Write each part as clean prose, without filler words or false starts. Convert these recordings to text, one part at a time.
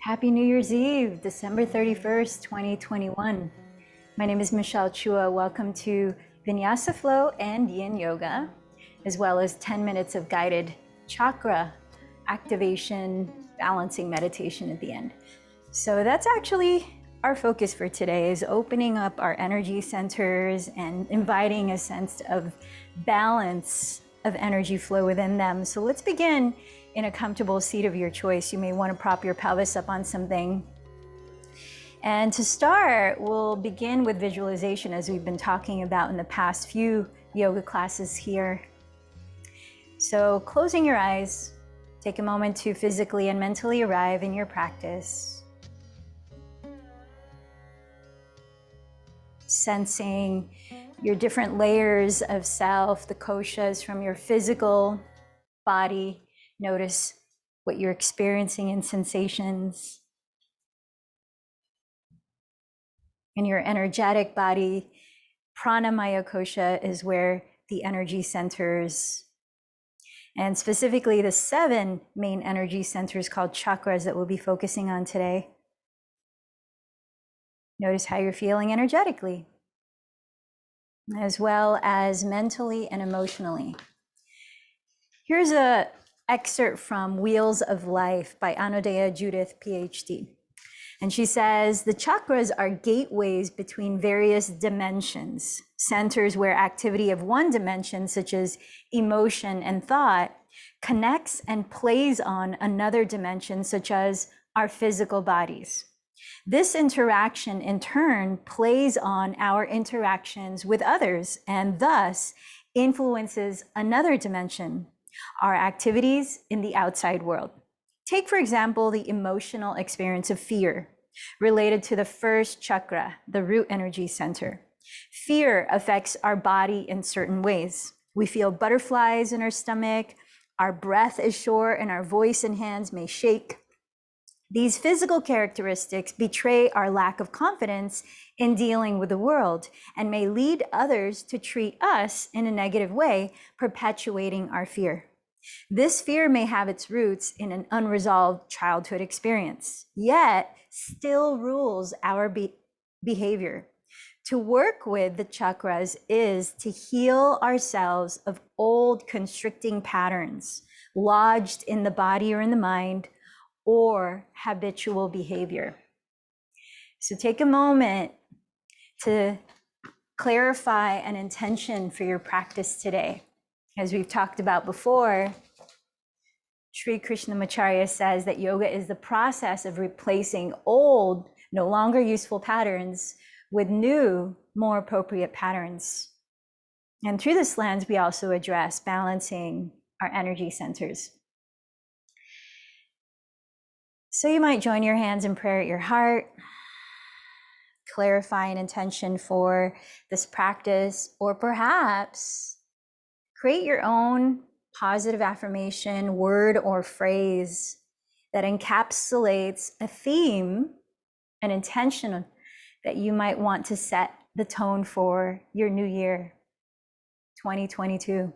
Happy New Year's Eve, December 31st, 2021. My name is Michelle Chua. Welcome to Vinyasa Flow and Yin Yoga, as well as 10 minutes of guided chakra activation, balancing meditation at the end. So that's actually our focus for today, is opening up our energy centers and inviting a sense of balance of energy flow within them. So let's begin in a comfortable seat of your choice. You may want to prop your pelvis up on something. And to start, we'll begin with visualization, as we've been talking about in the past few yoga classes here. So closing your eyes, take a moment to physically and mentally arrive in your practice. Sensing your different layers of self, the koshas from your physical body. Notice what you're experiencing in sensations. In your energetic body, pranamaya kosha is where the energy centers, and specifically the 7 main energy centers called chakras that we'll be focusing on today. Notice how you're feeling energetically, as well as mentally and emotionally. Here's an excerpt from Wheels of Life by Anodea Judith, PhD. And she says, the chakras are gateways between various dimensions, centers where activity of one dimension, such as emotion and thought, connects and plays on another dimension, such as our physical bodies. This interaction, in turn, plays on our interactions with others and thus influences another dimension, our activities in the outside world. Take, for example, the emotional experience of fear related to the first chakra, the root energy center. Fear affects our body in certain ways. We feel butterflies in our stomach, our breath is short, and our voice and hands may shake. These physical characteristics betray our lack of confidence in dealing with the world and may lead others to treat us in a negative way, perpetuating our fear. This fear may have its roots in an unresolved childhood experience, yet still rules our behavior. To work with the chakras is to heal ourselves of old constricting patterns lodged in the body or in the mind, or habitual behavior. So take a moment to clarify an intention for your practice today. As we've talked about before, Sri Krishnamacharya says that yoga is the process of replacing old, no longer useful patterns with new, more appropriate patterns. And through this lens, we also address balancing our energy centers. So you might join your hands in prayer at your heart, clarify an intention for this practice, or perhaps create your own positive affirmation, word or phrase that encapsulates a theme, an intention that you might want to set the tone for your new year, 2022.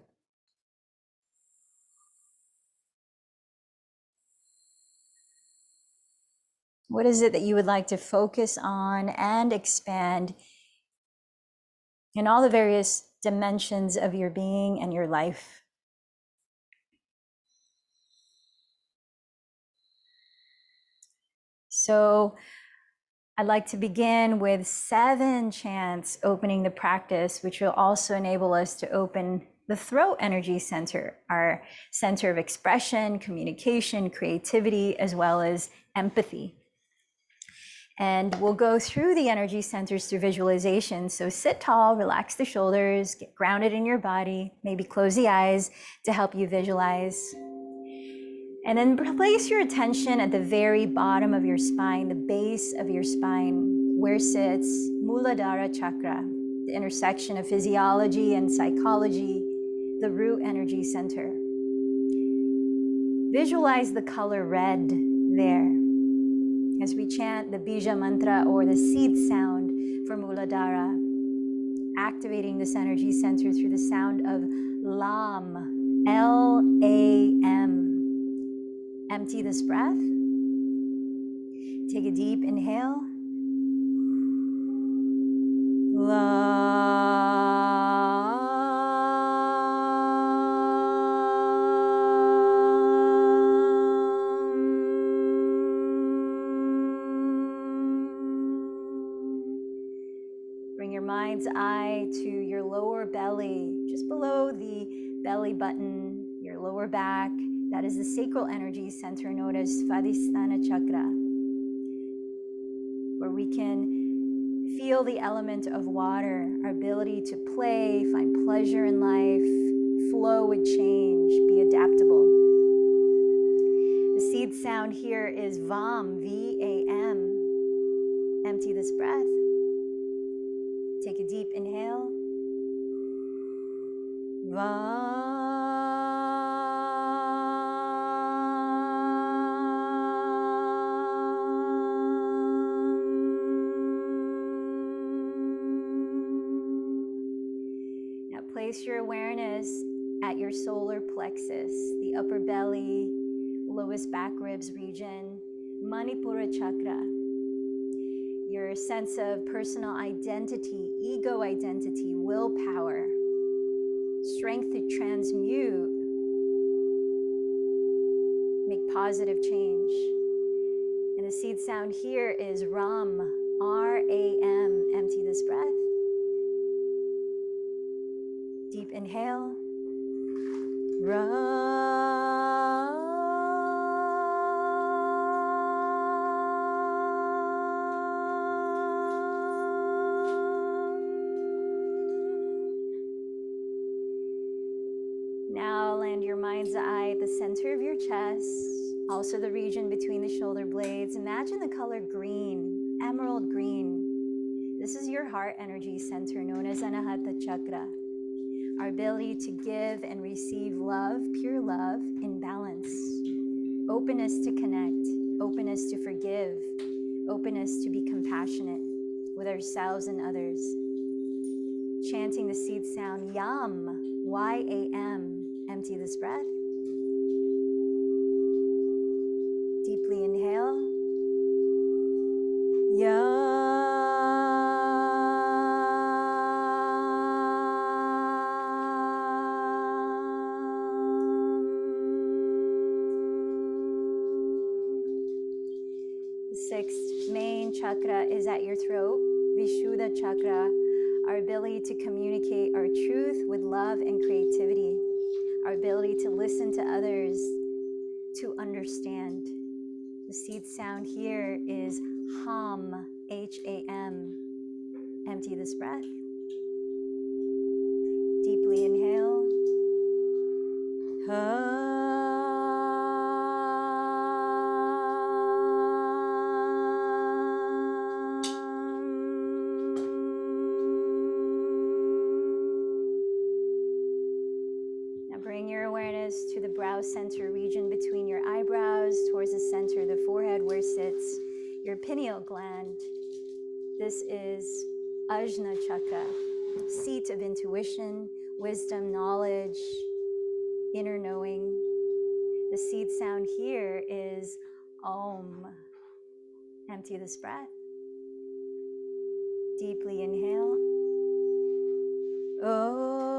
What is it that you would like to focus on and expand in all the various dimensions of your being and your life? So I'd like to begin with 7 chants opening the practice, which will also enable us to open the throat energy center, our center of expression, communication, creativity, as well as empathy. And we'll go through the energy centers through visualization. So sit tall, relax the shoulders, get grounded in your body, maybe close the eyes to help you visualize. And then place your attention at the very bottom of your spine, the base of your spine, where sits Muladhara Chakra, the intersection of physiology and psychology, the root energy center. Visualize the color red there as we chant the Bija mantra, or the seed sound for Muladhara, activating this energy center through the sound of Lam, L-A-M. Empty this breath Take a deep inhale. Bring your mind's eye to your lower belly, just below the belly button, your lower back. That is the sacral energy center known as Svadhisthana Chakra, where we can feel the element of water, our ability to play, find pleasure in life, flow with change, be adaptable. The seed sound here is VAM, V-A-M. Empty this breath. Take a deep inhale. VAM. Place your awareness at your solar plexus, the upper belly, lowest back ribs region, Manipura chakra. Your sense of personal identity, ego identity, willpower, strength to transmute, make positive change. And the seed sound here is Ram, R-A-M. Empty this breath. Deep inhale. Now land your mind's eye at the center of your chest, also the region between the shoulder blades. Imagine the color green, emerald green. This is your heart energy center known as Anahata Chakra. Our ability to give and receive love, pure love, in balance. Openness to connect, openness to forgive, openness to be compassionate with ourselves and others. Chanting the seed sound, YAM, Y-A-M. Empty this breath. Deeply inhale. YAM. Sixth main chakra is at your throat, Vishuddha chakra, our ability to communicate our truth with love and creativity, our ability to listen to others, to understand. The seed sound here is HAM, H-A-M. Empty this breath. Deeply inhale. Bring your awareness to the brow center region between your eyebrows, towards the center of the forehead where sits your pineal gland. This is Ajna Chakra, seat of intuition, wisdom, knowledge, inner knowing. The seed sound here is Om. Empty this breath. Deeply inhale. Om.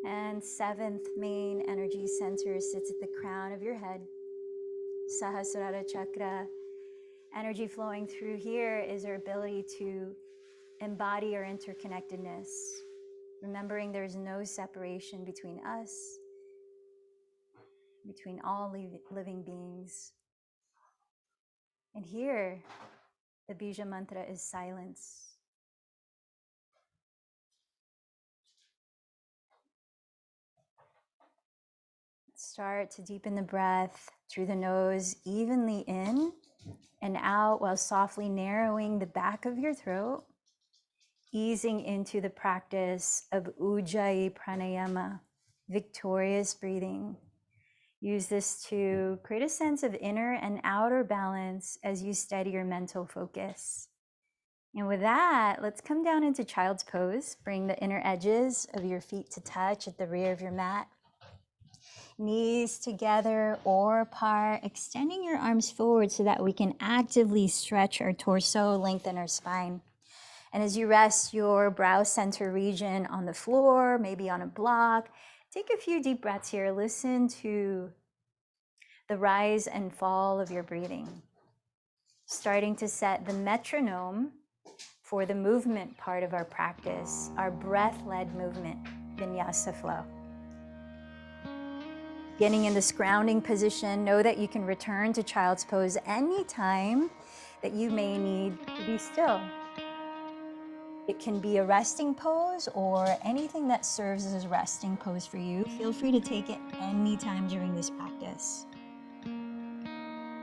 And seventh main energy center sits at the crown of your head, Sahasrara Chakra. Energy flowing through here is our ability to embody our interconnectedness, remembering there's no separation between us, between all living beings. And here, the Bija mantra is silence. Start to deepen the breath through the nose, evenly in and out, while softly narrowing the back of your throat, easing into the practice of Ujjayi Pranayama, victorious breathing. Use this to create a sense of inner and outer balance as you steady your mental focus. And with that, let's come down into child's pose. Bring the inner edges of your feet to touch at the rear of your mat. Knees together or apart, extending your arms forward so that we can actively stretch our torso, lengthen our spine. And as you rest your brow center region on the floor, maybe on a block, take a few deep breaths here. Listen to the rise and fall of your breathing. Starting to set the metronome for the movement part of our practice, our breath-led movement, vinyasa flow. Getting in this grounding position, know that you can return to child's pose anytime that you may need to be still. It can be a resting pose or anything that serves as a resting pose for you. Feel free to take it anytime during this practice.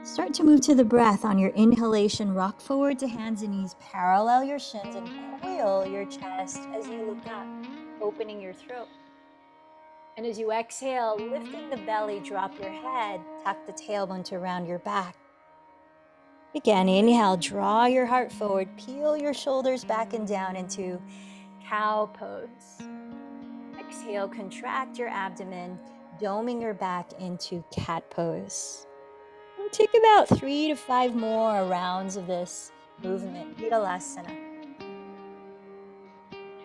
Start to move to the breath. On your inhalation, rock forward to hands and knees, parallel your shins and coil your chest as you look up, opening your throat. And as you exhale, lifting the belly, drop your head, tuck the tailbone to round your back. Again, inhale, draw your heart forward, peel your shoulders back and down into cow pose. Exhale, contract your abdomen, doming your back into cat pose. We'll take about 3 to 5 more rounds of this movement, Vidalasana,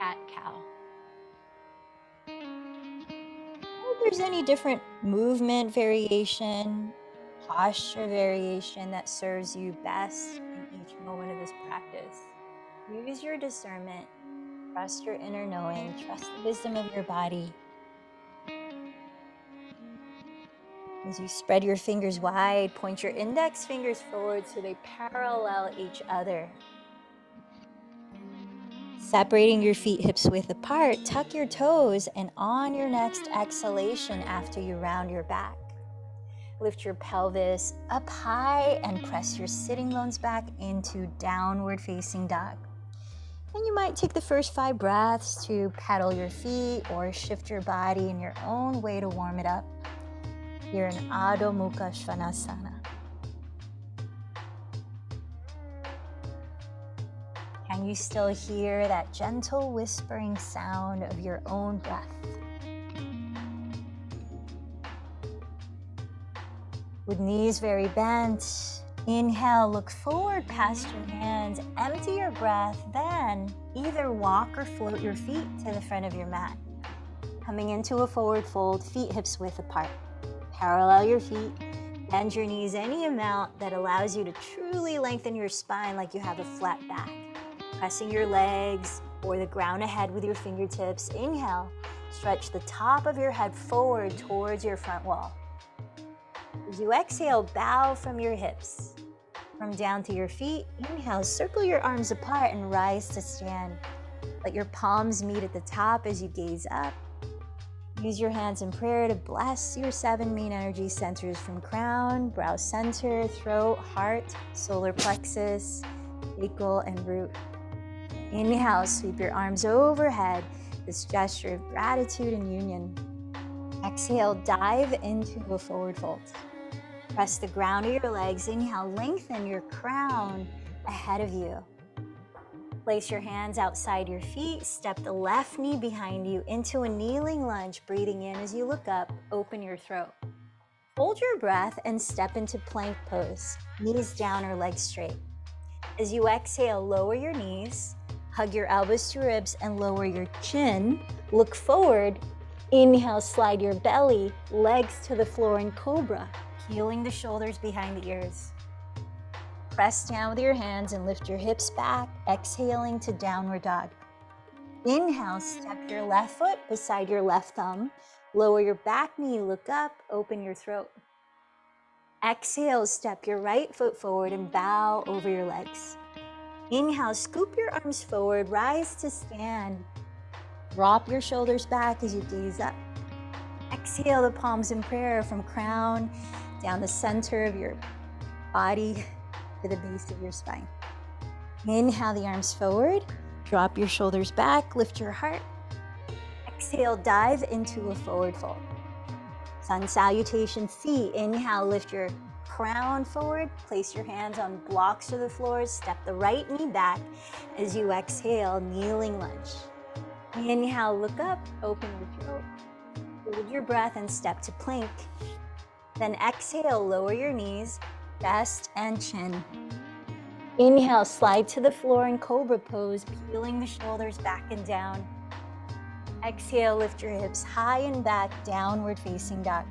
cat-cow. If there's any different movement variation, posture variation that serves you best in each moment of this practice, use your discernment, trust your inner knowing, trust the wisdom of your body. As you spread your fingers wide, point your index fingers forward so they parallel each other. Separating your feet hips width apart, tuck your toes, and on your next exhalation after you round your back, lift your pelvis up high and press your sitting bones back into downward facing dog. And you might take the first 5 breaths to pedal your feet or shift your body in your own way to warm it up. Here in Adho Mukha Svanasana. Can you still hear that gentle whispering sound of your own breath? With knees very bent, inhale, look forward past your hands, empty your breath, then either walk or float your feet to the front of your mat. Coming into a forward fold, feet hips width apart. Parallel your feet, bend your knees any amount that allows you to truly lengthen your spine like you have a flat back. Pressing your legs or the ground ahead with your fingertips. Inhale, stretch the top of your head forward towards your front wall. As you exhale, bow from your hips. From down to your feet, inhale, circle your arms apart and rise to stand. Let your palms meet at the top as you gaze up. Use your hands in prayer to bless your 7 main energy centers from crown, brow center, throat, heart, solar plexus, sacral, and root. Inhale, sweep your arms overhead, this gesture of gratitude and union. Exhale, dive into a forward fold. Press the ground of your legs. Inhale, lengthen your crown ahead of you. Place your hands outside your feet, step the left knee behind you into a kneeling lunge, breathing in as you look up, open your throat. Hold your breath and step into plank pose, knees down or legs straight. As you exhale, lower your knees, hug your elbows to ribs and lower your chin, look forward, inhale, slide your belly, legs to the floor in cobra, peeling the shoulders behind the ears. Press down with your hands and lift your hips back, exhaling to downward dog. Inhale, step your left foot beside your left thumb, lower your back knee, look up, open your throat. Exhale, step your right foot forward and bow over your legs. Inhale, scoop your arms forward, rise to stand. Drop your shoulders back as you gaze up. Exhale the palms in prayer from crown down the center of your body to the base of your spine. Inhale the arms forward, drop your shoulders back, lift your heart. Exhale, dive into a forward fold. Sun salutation C. Inhale, lift your crown forward. Place your hands on blocks or the floor. Step the right knee back as you exhale, kneeling lunge. Inhale, look up, open your throat. Hold your breath and step to plank. Then exhale, lower your knees, chest and chin. Inhale, slide to the floor in cobra pose, peeling the shoulders back and down. Exhale, lift your hips high and back, downward facing dog.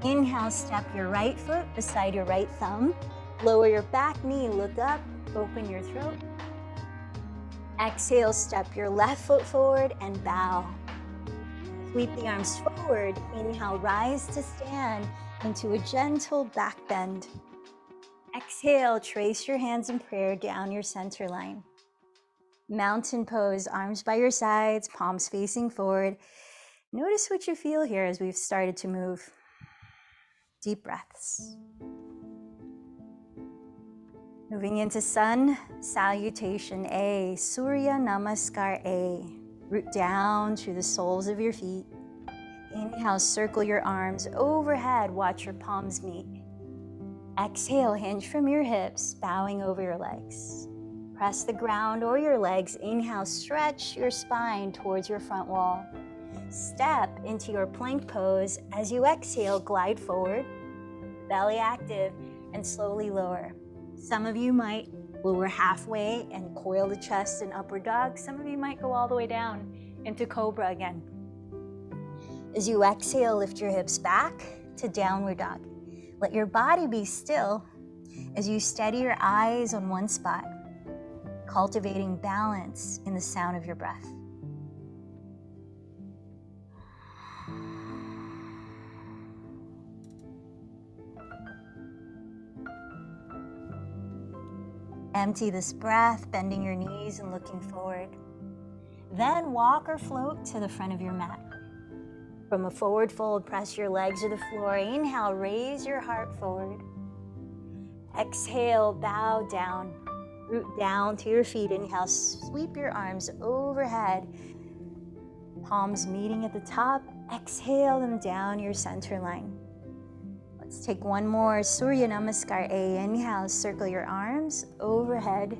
Inhale, step your right foot beside your right thumb. Lower your back knee, look up, open your throat. Exhale, step your left foot forward and bow. Sweep the arms forward. Inhale, rise to stand into a gentle back bend. Exhale, trace your hands in prayer down your center line. Mountain pose, arms by your sides, palms facing forward. Notice what you feel here as we've started to move. Deep breaths. Moving into sun salutation A, Surya Namaskar A. Root down to the soles of your feet. Inhale, circle your arms overhead, watch your palms meet. Exhale, hinge from your hips, bowing over your legs. Press the ground or your legs. Inhale, stretch your spine towards your front wall. Step into your plank pose. As you exhale, glide forward, belly active, and slowly lower. Some of you might lower halfway and coil the chest in upward dog. Some of you might go all the way down into cobra again. As you exhale, lift your hips back to downward dog. Let your body be still as you steady your eyes on one spot, cultivating balance in the sound of your breath. Empty this breath, bending your knees and looking forward. Then walk or float to the front of your mat. From a forward fold, press your legs to the floor. Inhale, raise your heart forward. Exhale, bow down. Root down to your feet. Inhale, sweep your arms overhead. Palms meeting at the top. Exhale them down your center line. Let's take one more. Surya Namaskar A. Inhale, circle your arms overhead.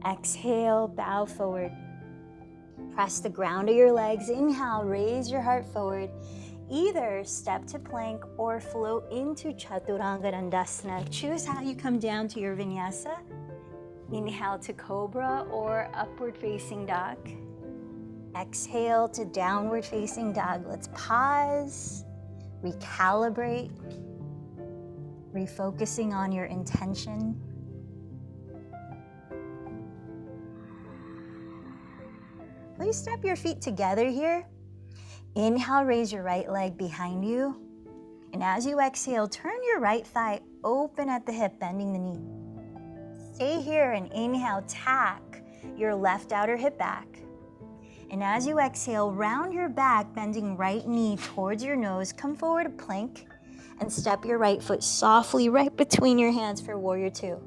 Exhale, bow forward. Press the ground of your legs. Inhale, raise your heart forward. Either step to plank or float into Chaturanga Dandasana. Choose how you come down to your vinyasa. Inhale to cobra or upward facing dog. Exhale to downward facing dog. Let's pause, recalibrate, refocusing on your intention. Please step your feet together here. Inhale, raise your right leg behind you. And as you exhale, turn your right thigh open at the hip, bending the knee. Stay here and inhale, tack your left outer hip back. And as you exhale, round your back, bending right knee towards your nose. Come forward to plank and step your right foot softly right between your hands for warrior two.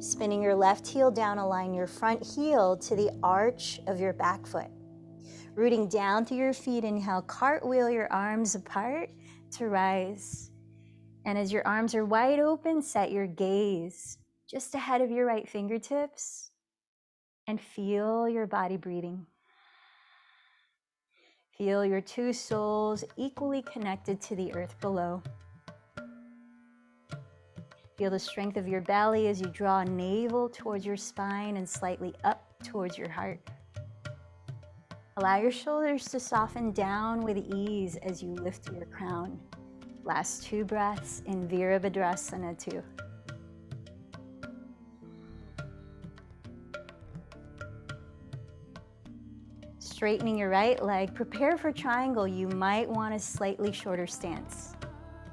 Spinning your left heel down, align your front heel to the arch of your back foot. Rooting down through your feet, inhale, cartwheel your arms apart to rise. And as your arms are wide open, set your gaze just ahead of your right fingertips and feel your body breathing. Feel your two souls equally connected to the earth below. Feel the strength of your belly as you draw navel towards your spine and slightly up towards your heart. Allow your shoulders to soften down with ease as you lift your crown. Last two breaths in Virabhadrasana 2. Straightening your right leg, prepare for triangle. You might want a slightly shorter stance.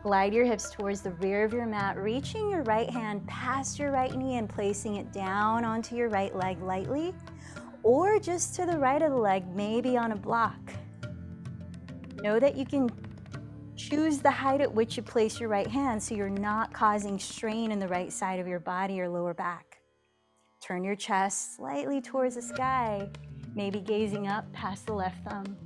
Glide your hips towards the rear of your mat, reaching your right hand past your right knee and placing it down onto your right leg lightly, or just to the right of the leg, maybe on a block. Know that you can choose the height at which you place your right hand so you're not causing strain in the right side of your body or lower back. Turn your chest slightly towards the sky, maybe gazing up past the left thumb.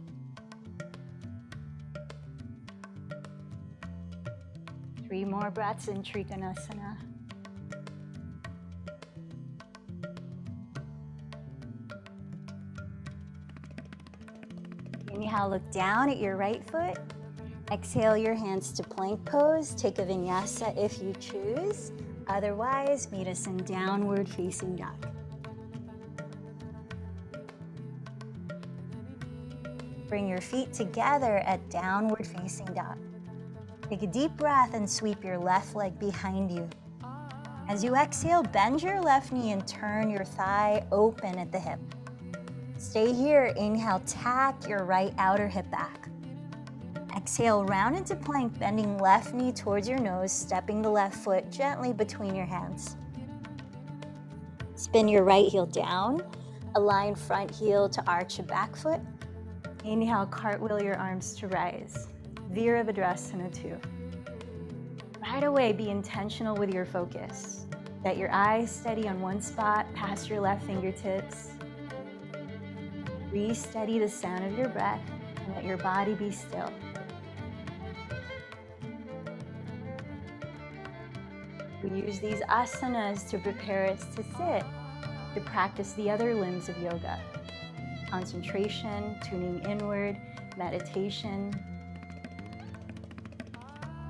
3 more breaths in Trikonasana. Inhale, look down at your right foot. Exhale your hands to plank pose. Take a vinyasa if you choose. Otherwise, meet us in downward facing dog. Bring your feet together at downward facing dog. Take a deep breath and sweep your left leg behind you. As you exhale, bend your left knee and turn your thigh open at the hip. Stay here. Inhale, tack your right outer hip back. Exhale, round into plank, bending left knee towards your nose, stepping the left foot gently between your hands. Spin your right heel down. Align front heel to arch a back foot. Inhale, cartwheel your arms to rise. Virabhadrasana 2. Right away, be intentional with your focus. Get your eyes steady on one spot, past your left fingertips. Re-steady the sound of your breath and let your body be still. We use these asanas to prepare us to sit, to practice the other limbs of yoga. Concentration, tuning inward, meditation.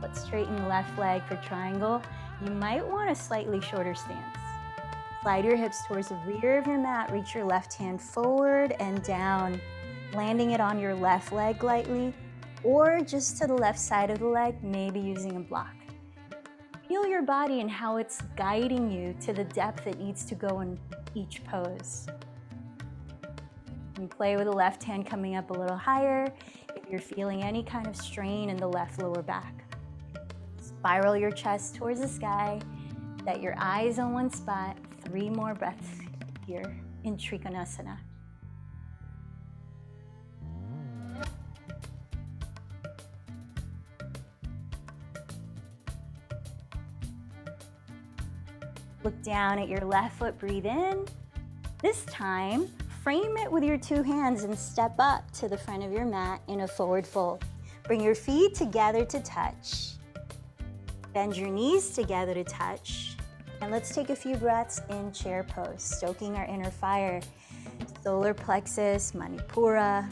Let's straighten the left leg for triangle. You might want a slightly shorter stance. Slide your hips towards the rear of your mat. Reach your left hand forward and down, landing it on your left leg lightly, or just to the left side of the leg, maybe using a block. Feel your body and how it's guiding you to the depth it needs to go in each pose. And play with the left hand coming up a little higher if you're feeling any kind of strain in the left lower back. Spiral your chest towards the sky. Set your eyes on one spot. 3 more breaths here in Trikonasana. Look down at your left foot, breathe in. This time, frame it with your 2 hands and step up to the front of your mat in a forward fold. Bring your feet together to touch. Bend your knees together to touch. And let's take a few breaths in chair pose, stoking our inner fire, solar plexus, Manipura,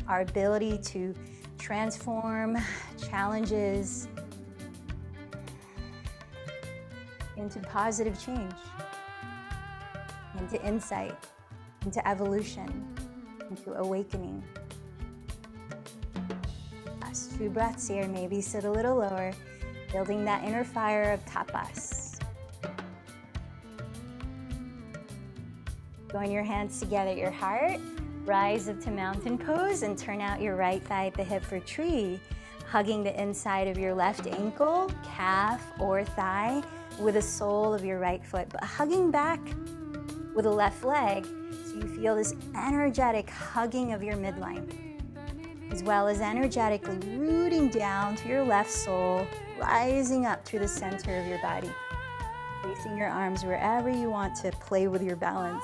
our ability to transform challenges into positive change, into insight, into evolution, into awakening. Last 2 breaths here, maybe sit a little lower, building that inner fire of tapas. Join your hands together at your heart, rise up to mountain pose, and turn out your right thigh at the hip for tree, hugging the inside of your left ankle, calf, or thigh with the sole of your right foot, but hugging back with the left leg so you feel this energetic hugging of your midline, as well as energetically rooting down to your left sole, rising up through the center of your body, placing your arms wherever you want to play with your balance.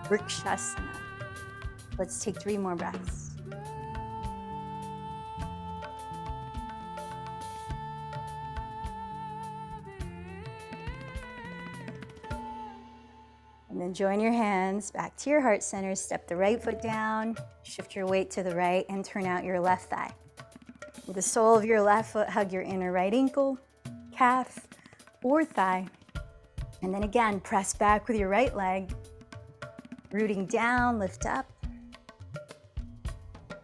Vrikshasana. Let's take 3 more breaths. And then join your hands back to your heart center. Step the right foot down, shift your weight to the right, and turn out your left thigh. With the sole of your left foot, hug your inner right ankle, calf, or thigh. And then again, press back with your right leg. Rooting down, lift up.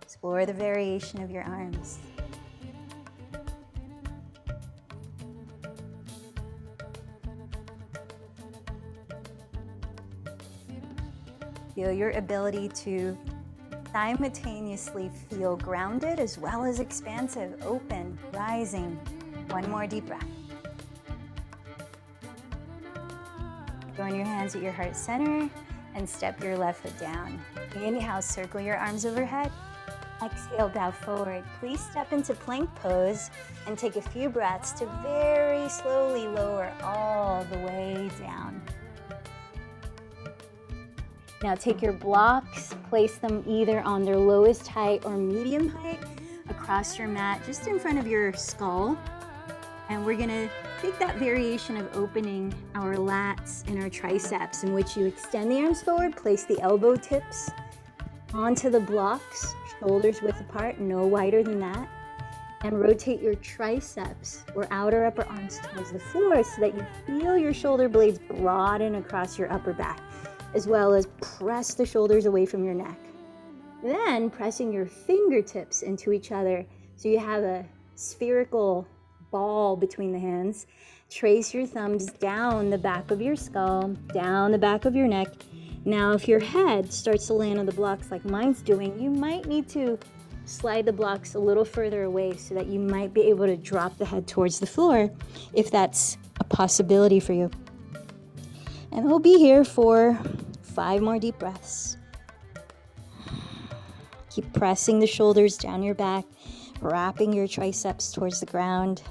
Explore the variation of your arms. Feel your ability to simultaneously feel grounded as well as expansive, open, rising. 1 more deep breath. Join your hands at your heart center and step your left foot down. Inhale, circle your arms overhead. Exhale, bow forward. Please step into plank pose and take a few breaths to very slowly lower all the way down. Now take your blocks, place them either on their lowest height or medium height across your mat, just in front of your skull. And we're gonna take that variation of opening our lats and our triceps, in which you extend the arms forward, place the elbow tips onto the blocks, shoulders width apart, no wider than that, and rotate your triceps or outer upper arms towards the floor so that you feel your shoulder blades broaden across your upper back, as well as press the shoulders away from your neck. Then pressing your fingertips into each other so you have a spherical ball between the hands. Trace your thumbs down the back of your skull, down the back of your neck. Now, if your head starts to land on the blocks like mine's doing, you might need to slide the blocks a little further away so that you might be able to drop the head towards the floor if that's a possibility for you. And we'll be here for 5 more deep breaths. Keep pressing the shoulders down your back, wrapping your triceps towards the ground.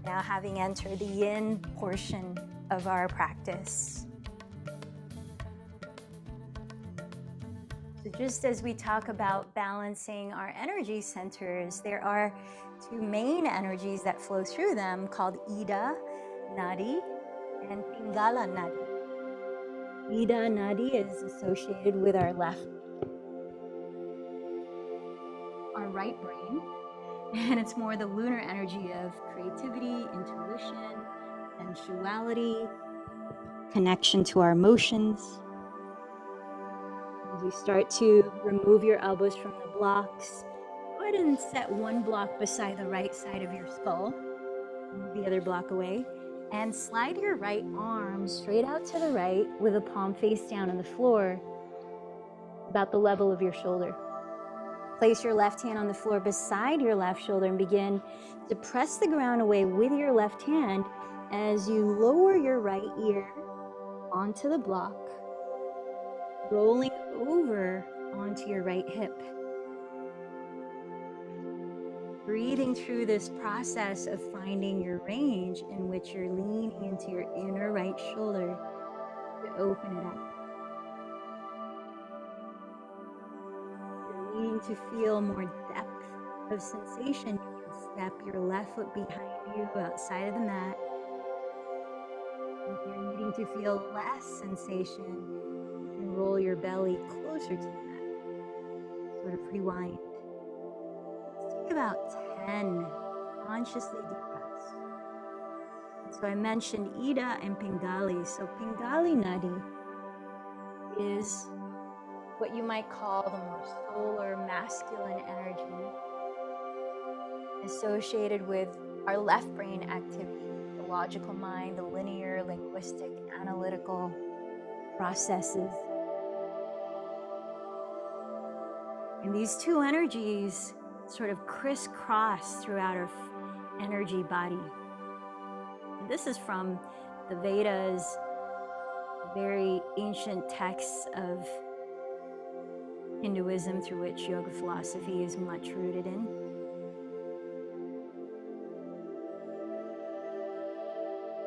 Now, having entered the yin portion of our practice. So just as we talk about balancing our energy centers, there are 2 main energies that flow through them called Ida Nadi and Pingala Nadi. Ida Nadi is associated with our right brain, and it's more the lunar energy of creativity, intuition, sensuality, connection to our emotions. As you start to remove your elbows from the blocks, go ahead and set one block beside the right side of your skull, move the other block away, and slide your right arm straight out to the right with a palm face down on the floor, about the level of your shoulder. Place your left hand on the floor beside your left shoulder and begin to press the ground away with your left hand as you lower your right ear onto the block, rolling over onto your right hip. Breathing through this process of finding your range in which you're leaning into your inner right shoulder to open it up. You're needing to feel more depth of sensation. You can step your left foot behind you outside of the mat. If you're needing to feel less sensation, you can roll your belly closer to the mat. Sort of rewind. Let's take about 10 consciously deep breaths. So I mentioned Ida and Pingali. So Pingali Nadi is what you might call the more solar, masculine energy associated with our left brain activity, the logical mind, the linear, linguistic, analytical processes. And these 2 energies sort of crisscross throughout our energy body. And this is from the Vedas, very ancient texts of Hinduism through which yoga philosophy is much rooted in.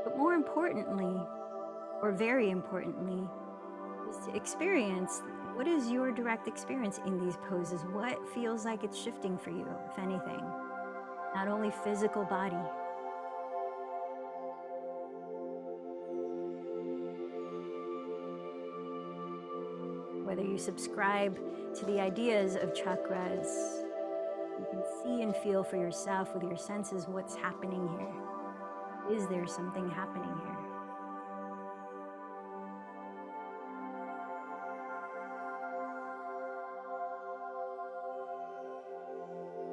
But more importantly, or very importantly, is to experience what is your direct experience in these poses. What feels like it's shifting for you, if anything? Not only physical body. Whether you subscribe to the ideas of chakras, you can see and feel for yourself with your senses what's happening here. Is there something happening here?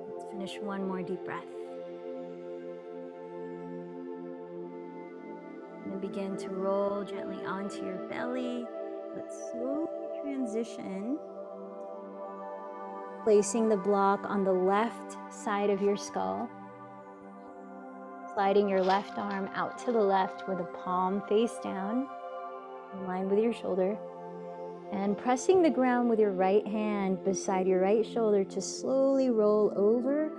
Let's finish one more deep breath. And then begin to roll gently onto your belly. Let's slowly transition, placing the block on the left side of your skull, sliding your left arm out to the left with a palm face down, in line with your shoulder, and pressing the ground with your right hand beside your right shoulder to slowly roll over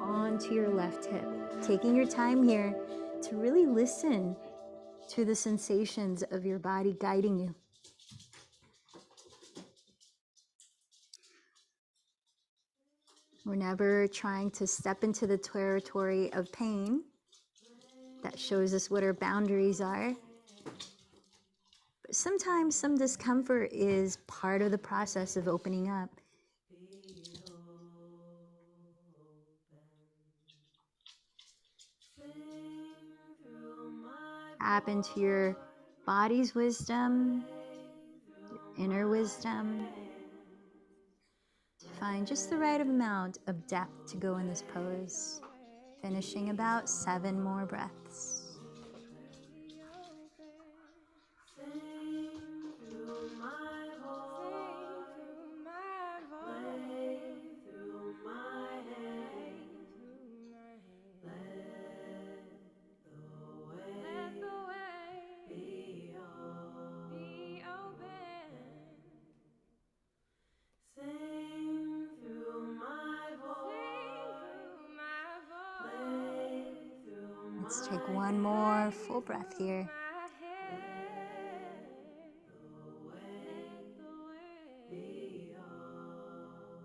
onto your left hip. Taking your time here to really listen to the sensations of your body guiding you. We're never trying to step into the territory of pain. That shows us what our boundaries are. But sometimes some discomfort is part of the process of opening up. Tap into your body's wisdom, your inner wisdom, to find just the right amount of depth to go in this pose. Finishing about 7 more breaths. Let's take one more full breath here.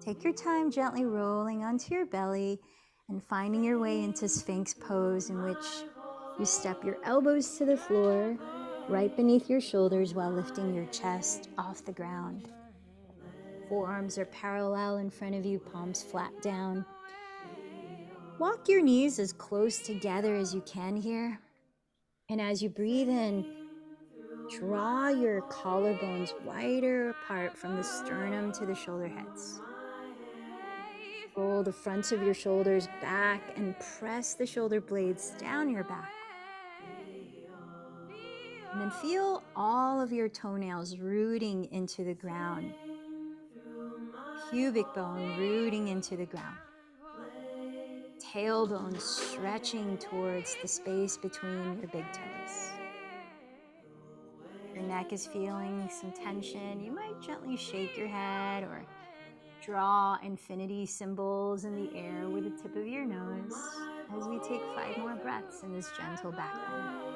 Take your time gently rolling onto your belly and finding your way into Sphinx pose, in which you step your elbows to the floor right beneath your shoulders while lifting your chest off the ground. Forearms are parallel in front of you, palms flat down. Walk your knees as close together as you can here. And as you breathe in, draw your collarbones wider apart from the sternum to the shoulder heads. Roll the fronts of your shoulders back and press the shoulder blades down your back. And then feel all of your toenails rooting into the ground. Pubic bone rooting into the ground. Tailbone stretching towards the space between your big toes. Your neck is feeling some tension. You might gently shake your head or draw infinity symbols in the air with the tip of your nose as we take 5 more breaths in this gentle back bend.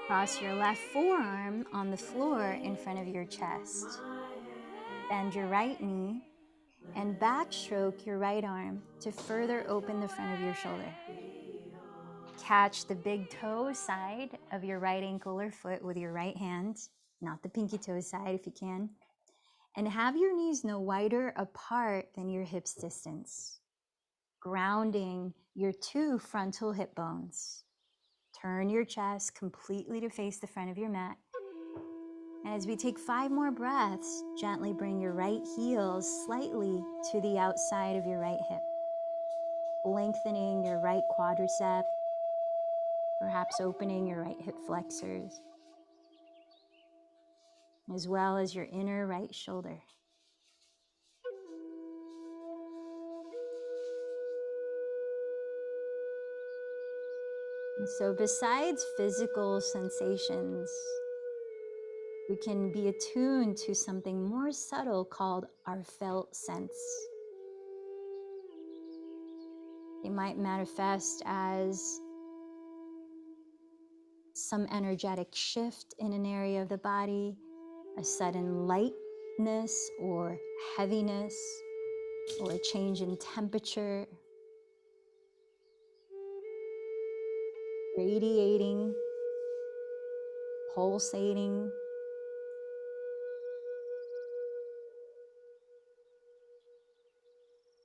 Cross your left forearm on the floor in front of your chest. Bend your right knee and backstroke your right arm to further open the front of your shoulder. Catch the big toe side of your right ankle or foot with your right hand, not the pinky toe side if you can, and have your knees no wider apart than your hips distance, grounding your 2 frontal hip bones. Turn your chest completely to face the front of your mat. And as we take 5 more breaths, gently bring your right heels slightly to the outside of your right hip, lengthening your right quadricep, perhaps opening your right hip flexors, as well as your inner right shoulder. And so besides physical sensations, we can be attuned to something more subtle called our felt sense. It might manifest as some energetic shift in an area of the body, a sudden lightness or heaviness, or a change in temperature, radiating, pulsating.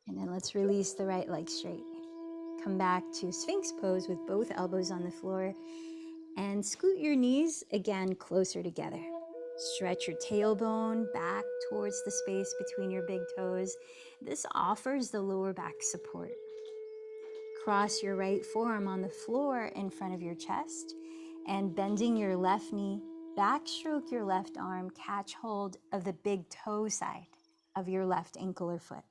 And then let's release the right leg straight. Come back to Sphinx pose with both elbows on the floor and scoot your knees again closer together. Stretch your tailbone back towards the space between your big toes. This offers the lower back support. Cross your right forearm on the floor in front of your chest and bending your left knee, backstroke your left arm, catch hold of the big toe side of your left ankle or foot.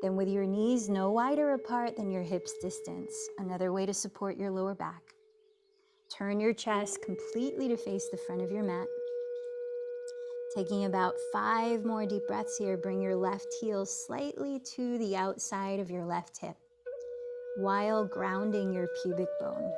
Then with your knees no wider apart than your hips distance, another way to support your lower back. Turn your chest completely to face the front of your mat. Taking about 5 more deep breaths here, bring your left heel slightly to the outside of your left hip while grounding your pubic bone.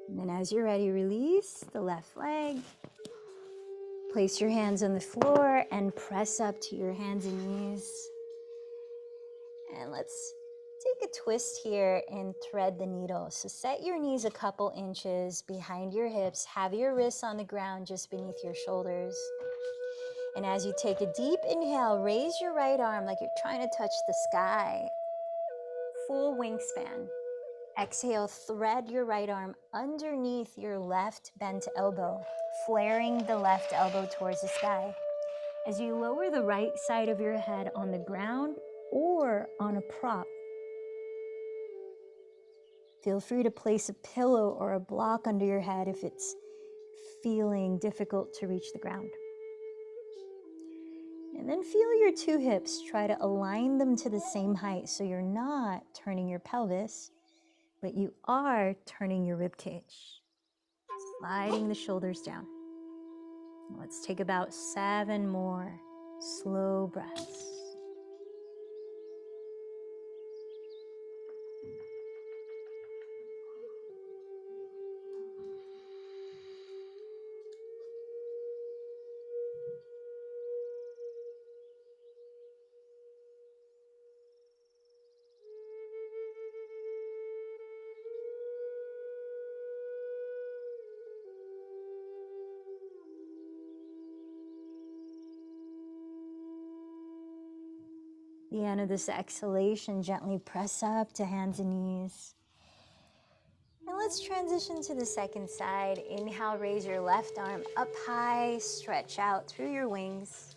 And then as you're ready, release the left leg. Place your hands on the floor and press up to your hands and knees. And let's take a twist here and thread the needle. So set your knees a couple inches behind your hips. Have your wrists on the ground just beneath your shoulders. And as you take a deep inhale, raise your right arm like you're trying to touch the sky. Full wingspan. Exhale, thread your right arm underneath your left bent elbow, flaring the left elbow towards the sky. As you lower the right side of your head on the ground or on a prop, feel free to place a pillow or a block under your head if it's feeling difficult to reach the ground. And then feel your 2 hips. Try to align them to the same height so you're not turning your pelvis, but you are turning your rib cage. Sliding the shoulders down. Let's take about 7 more slow breaths. The end of this exhalation, gently press up to hands and knees. And let's transition to the second side. Inhale, raise your left arm up high, stretch out through your wings.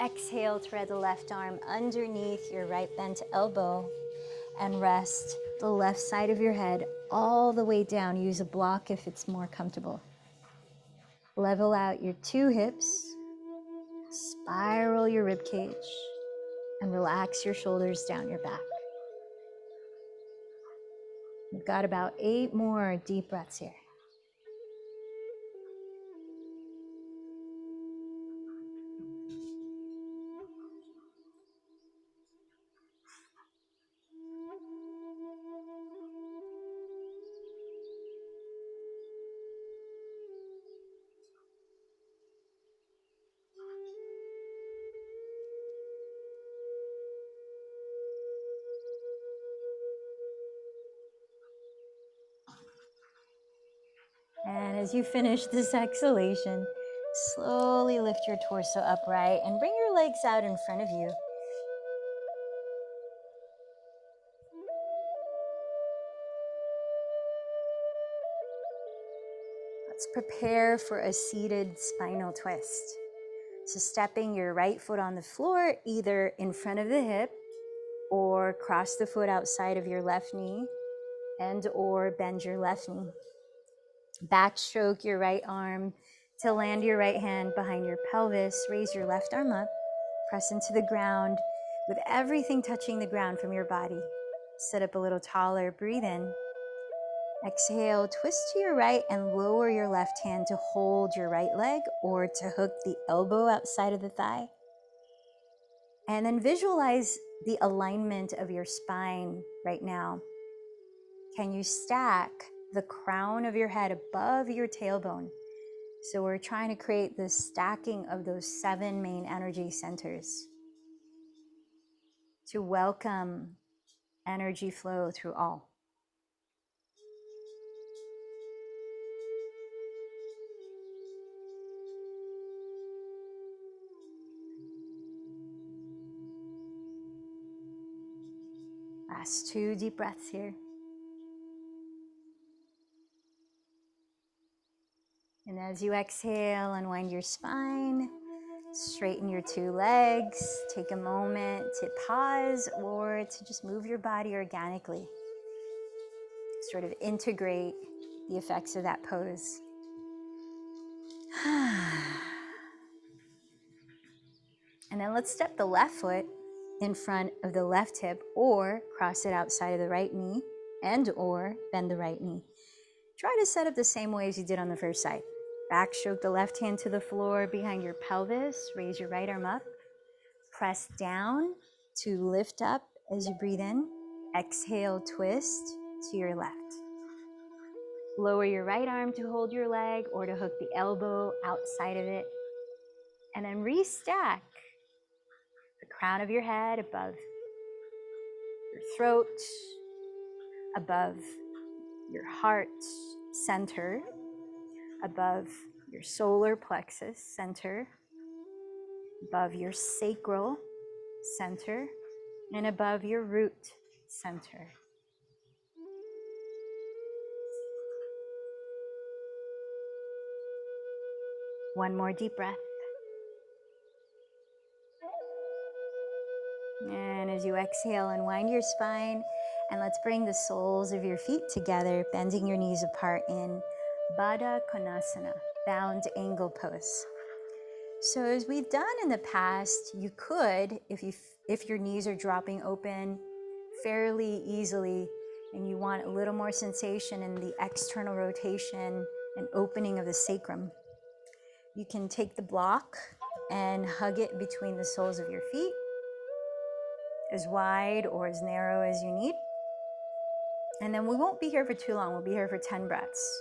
Exhale, thread the left arm underneath your right bent elbow and rest the left side of your head all the way down. Use a block if it's more comfortable. Level out your 2 hips, spiral your rib cage, and relax your shoulders down your back. We've got about 8 more deep breaths here. And as you finish this exhalation, slowly lift your torso upright and bring your legs out in front of you. Let's prepare for a seated spinal twist. So stepping your right foot on the floor, either in front of the hip or cross the foot outside of your left knee and or bend your left knee. Backstroke your right arm to land your right hand behind your pelvis. Raise your left arm up, press into the ground with everything touching the ground from your body. Sit up a little taller, breathe in. Exhale, twist to your right and lower your left hand to hold your right leg or to hook the elbow outside of the thigh. And then visualize the alignment of your spine right now. Can you stack the crown of your head above your tailbone? So we're trying to create this stacking of those 7 main energy centers to welcome energy flow through all. Last 2 deep breaths here. And as you exhale, unwind your spine, straighten your 2 legs, take a moment to pause or to just move your body organically. Sort of integrate the effects of that pose. And then let's step the left foot in front of the left hip, or cross it outside of the right knee, and or bend the right knee. Try to set up the same way as you did on the first side. Backstroke the left hand to the floor behind your pelvis. Raise your right arm up. Press down to lift up as you breathe in. Exhale, twist to your left. Lower your right arm to hold your leg or to hook the elbow outside of it. And then restack the crown of your head above your throat, above your heart center, above your solar plexus center, above your sacral center, and above your root center. One more deep breath. And as you exhale, unwind your spine, and let's bring the soles of your feet together, bending your knees apart in Baddha Konasana, bound angle pose. So as we've done in the past, you could, if your knees are dropping open fairly easily and you want a little more sensation in the external rotation and opening of the sacrum, you can take the block and hug it between the soles of your feet, as wide or as narrow as you need. And then we won't be here for too long. We'll be here for 10 breaths.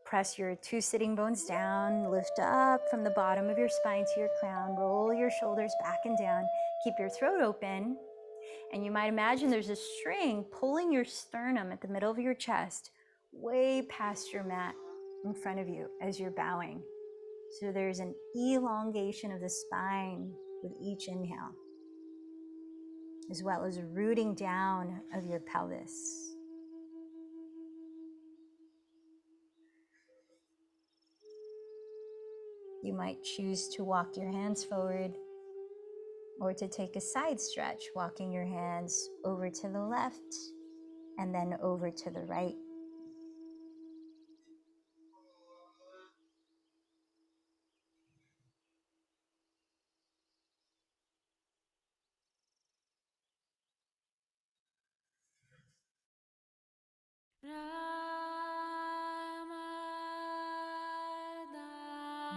Press your 2 sitting bones down, lift up from the bottom of your spine to your crown, roll your shoulders back and down, keep your throat open, and you might imagine there's a string pulling your sternum at the middle of your chest, way past your mat in front of you as you're bowing. So there's an elongation of the spine with each inhale, as well as a rooting down of your pelvis. You might choose to walk your hands forward or to take a side stretch, walking your hands over to the left and then over to the right.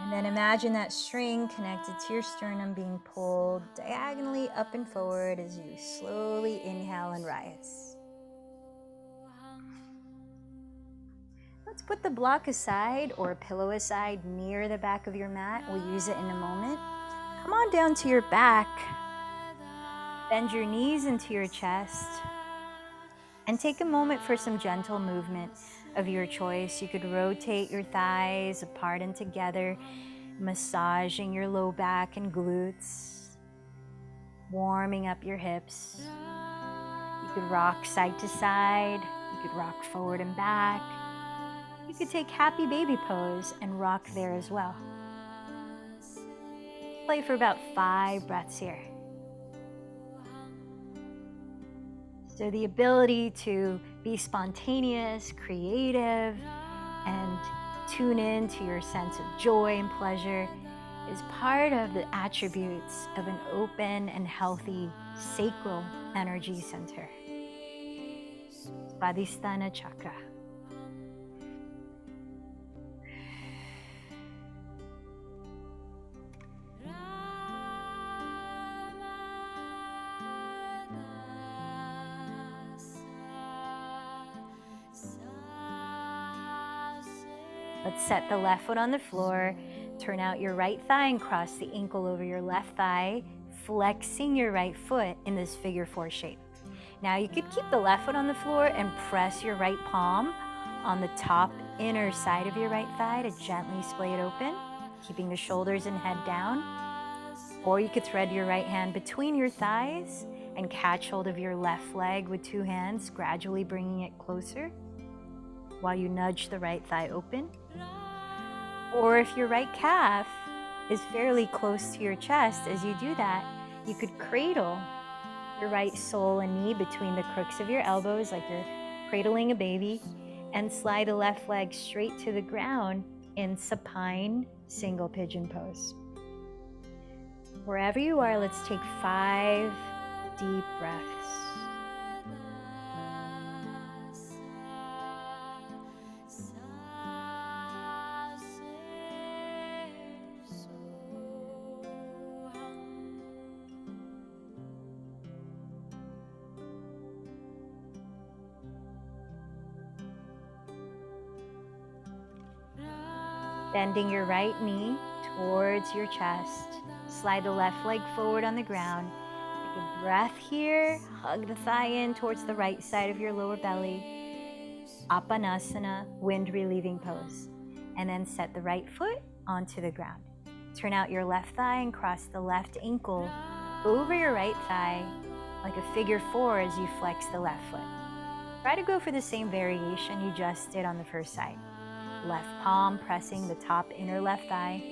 And then imagine that string connected to your sternum being pulled diagonally up and forward as you slowly inhale and rise. Let's put the block aside or a pillow aside near the back of your mat. We'll use it in a moment. Come on down to your back. Bend your knees into your chest. And take a moment for some gentle movement of your choice. You could rotate your thighs apart and together, massaging your low back and glutes, warming up your hips. You could rock side to side. You could rock forward and back. You could take happy baby pose and rock there as well. Play for about 5 breaths here. So the ability to be spontaneous, creative, and tune in to your sense of joy and pleasure is part of the attributes of an open and healthy sacral energy center. Svadhisthana chakra. Let's set the left foot on the floor, turn out your right thigh and cross the ankle over your left thigh, flexing your right foot in this figure 4 shape. Now you could keep the left foot on the floor and press your right palm on the top inner side of your right thigh to gently splay it open, keeping the shoulders and head down. Or you could thread your right hand between your thighs and catch hold of your left leg with 2 hands, gradually bringing it closer while you nudge the right thigh open. Or if your right calf is fairly close to your chest, as you do that, you could cradle your right sole and knee between the crooks of your elbows like you're cradling a baby, and slide the left leg straight to the ground in supine single pigeon pose. Wherever you are, let's take 5 deep breaths. Bending your right knee towards your chest. Slide the left leg forward on the ground. Take a breath here. Hug the thigh in towards the right side of your lower belly. Apanasana, wind relieving pose. And then set the right foot onto the ground. Turn out your left thigh and cross the left ankle over your right thigh like a figure 4 as you flex the left foot. Try to go for the same variation you just did on the first side. Left palm pressing the top inner left thigh.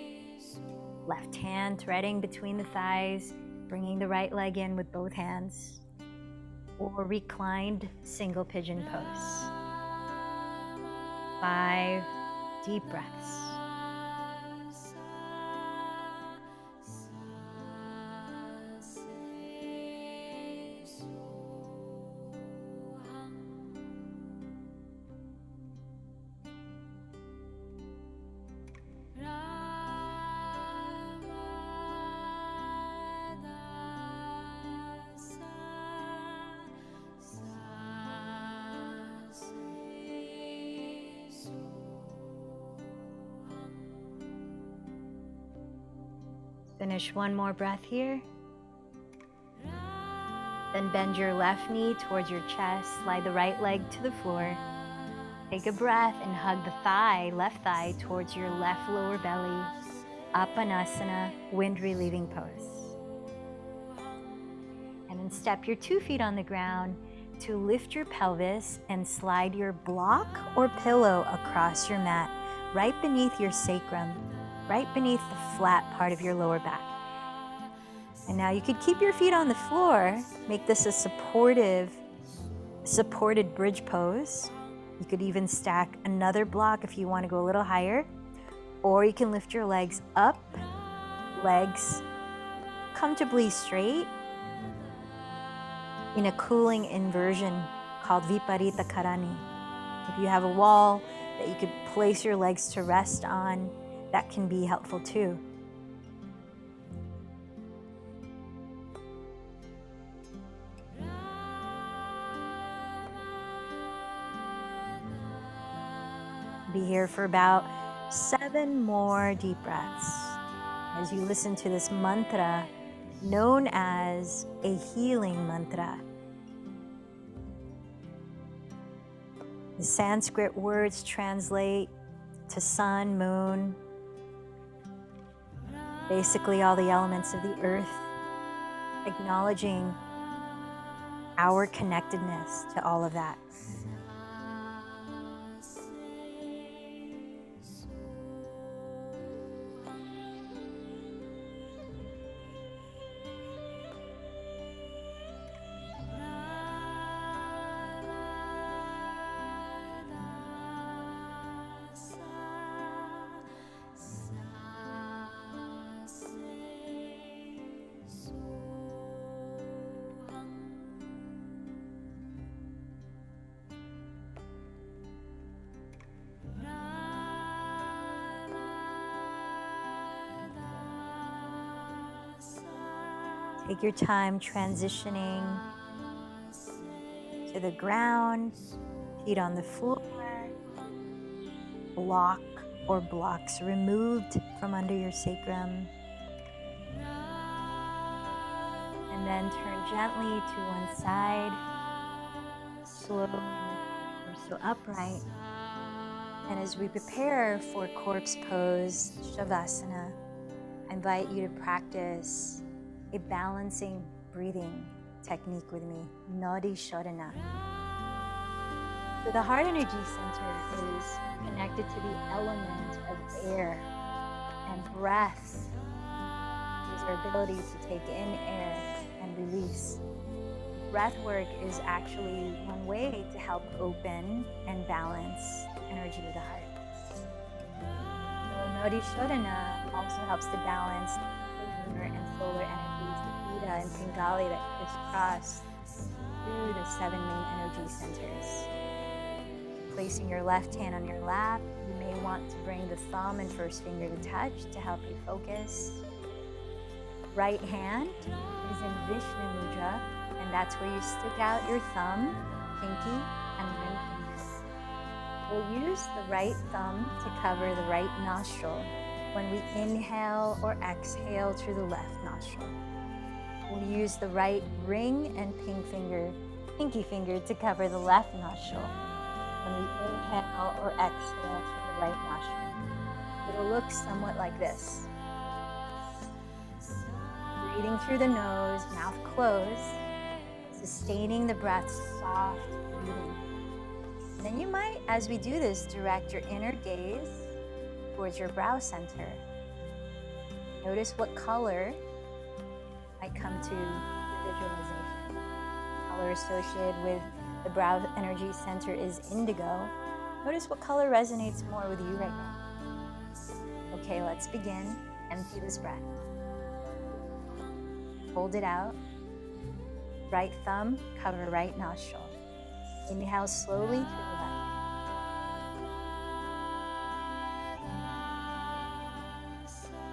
Left hand threading between the thighs, bringing the right leg in with both hands. Or reclined single pigeon pose. 5 deep breaths. Finish one more breath here. Then bend your left knee towards your chest. Slide the right leg to the floor. Take a breath and hug the thigh, left thigh, towards your left lower belly. Apanasana, wind relieving pose. And then step your 2 feet on the ground to lift your pelvis and slide your block or pillow across your mat, right beneath your sacrum, right beneath the flat part of your lower back. And now you could keep your feet on the floor, make this a supported bridge pose. You could even stack another block if you want to go a little higher, or you can lift your legs up, legs comfortably straight in a cooling inversion called Viparita Karani. If you have a wall that you could place your legs to rest on, that can be helpful too. Be here for about 7 more deep breaths as you listen to this mantra known as a healing mantra. The Sanskrit words translate to sun, moon, basically all the elements of the earth, acknowledging our connectedness to all of that. Take your time transitioning to the ground, feet on the floor, block or blocks removed from under your sacrum. And then turn gently to one side, slowly, torso upright. And as we prepare for corpse pose, Shavasana, I invite you to practice a balancing breathing technique with me, Nadi Shodhana. So the heart energy center is connected to the element of air, and breath is our ability to take in air and release. Breath work is actually one way to help open and balance the energy of the heart. Nadi Shodhana also helps to balance the lunar and solar energies, the Ida and Pingali that crisscross through the 7 main energy centers. Placing your left hand on your lap, you may want to bring the thumb and first finger to touch to help you focus. Right hand is in Vishnu Mudra, and that's where you stick out your thumb, pinky, and ring finger. We'll use the right thumb to cover the right nostril when we inhale or exhale through the left nostril. We'll use the right ring and pinky finger to cover the left nostril when we inhale or exhale through the right nostril. It'll look somewhat like this. Breathing through the nose, mouth closed, sustaining the breath, soft breathing. And then you might, as we do this, direct your inner gaze towards your brow center. Notice what color might come to the visualization. The color associated with the brow energy center is indigo. Notice what color resonates more with you right now. Okay, let's begin. Empty this breath. Hold it out. Right thumb, cover right nostril. Inhale slowly through the left.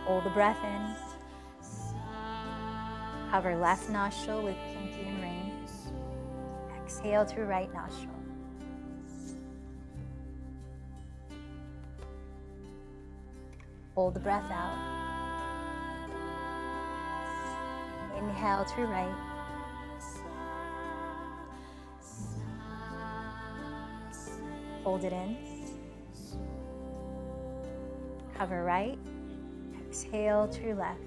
Hold the breath in. Cover left nostril with pinky and ring. Exhale through right nostril. Hold the breath out. Inhale through right. Hold it in. Cover right. Exhale through left.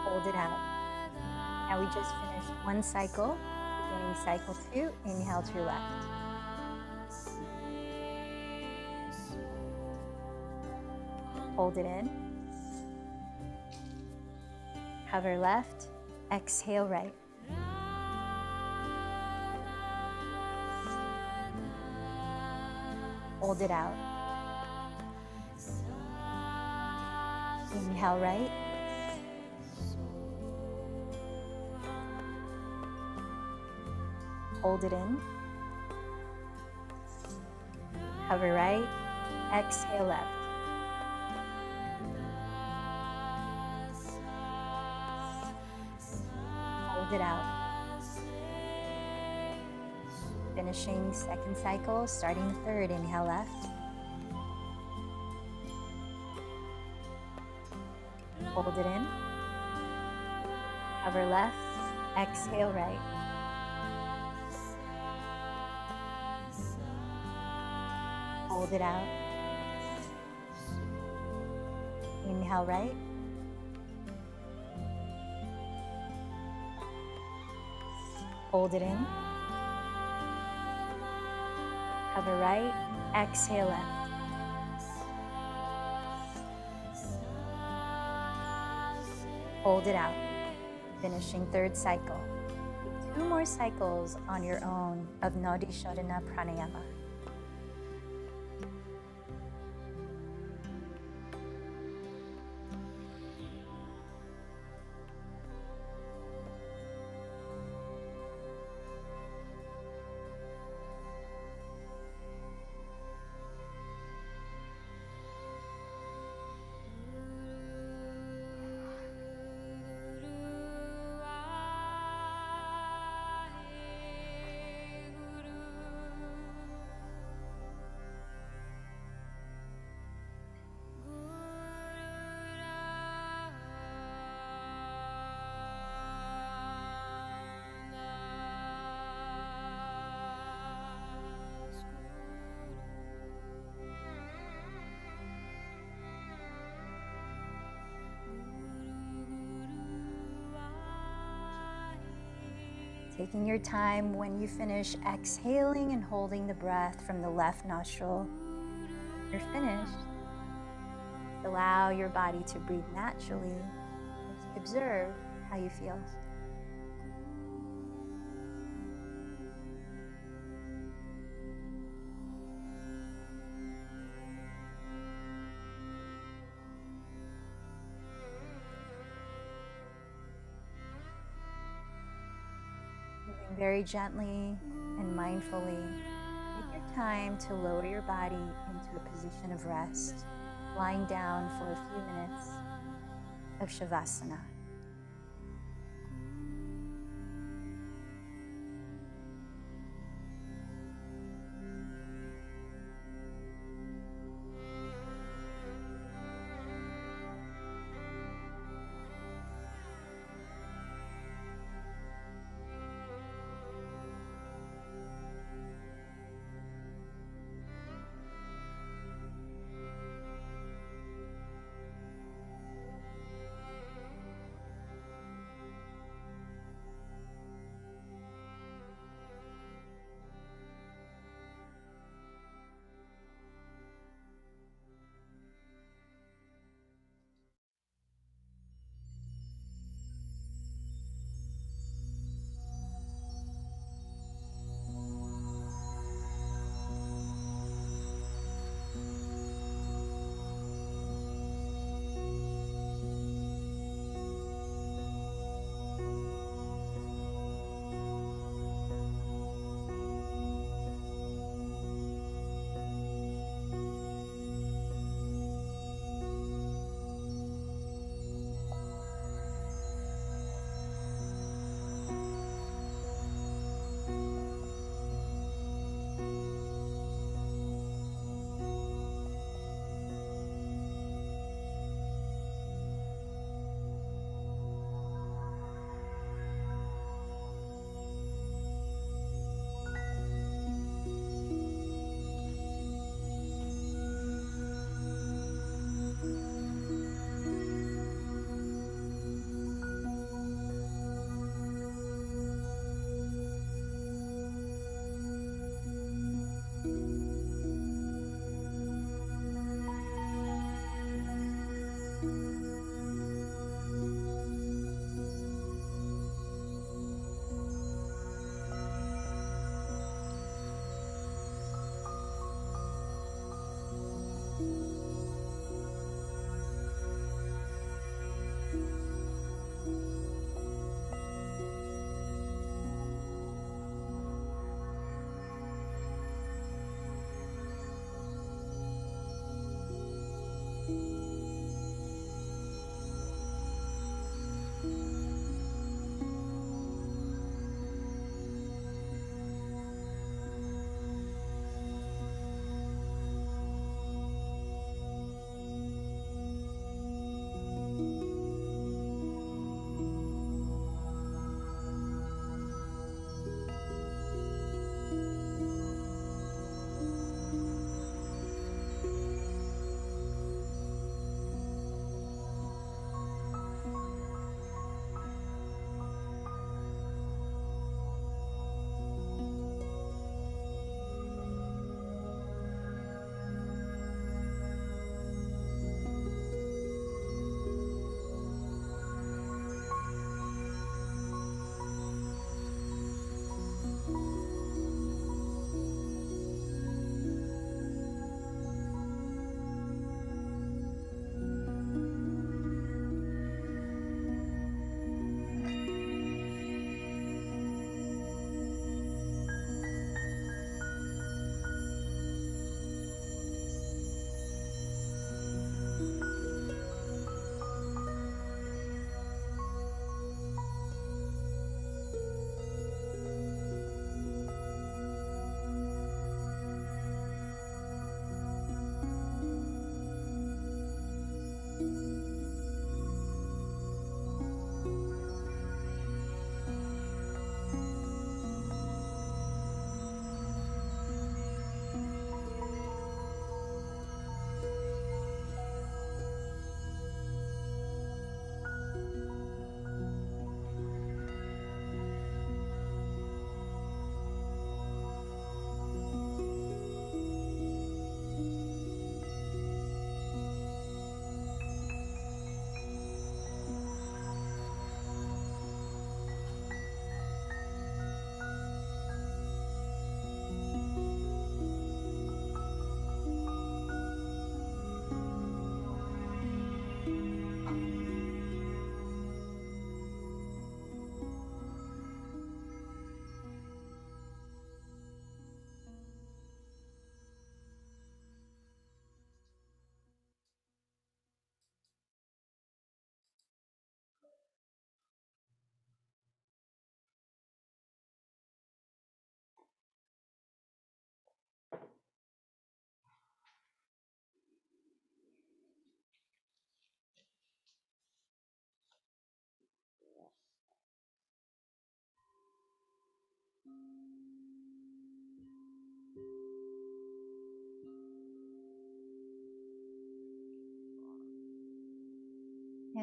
Hold it out. Now we just finished one cycle. Beginning cycle 2, inhale through left. Hold it in. Cover left. Exhale right. Hold it out. Inhale right. Hold it in. Cover right. Exhale left. Hold it out. Finishing second cycle, starting third, inhale left. Hold it in. Cover left. Exhale right. Hold it out. Inhale right. Hold it in. Cover right. Exhale left. Hold it out. Finishing third cycle. Take 2 more cycles on your own of Nadi Shodhana Pranayama. Taking your time when you finish exhaling and holding the breath from the left nostril. When you're finished, allow your body to breathe naturally. Observe how you feel. Very gently and mindfully, take your time to lower your body into a position of rest, lying down for a few minutes of Shavasana.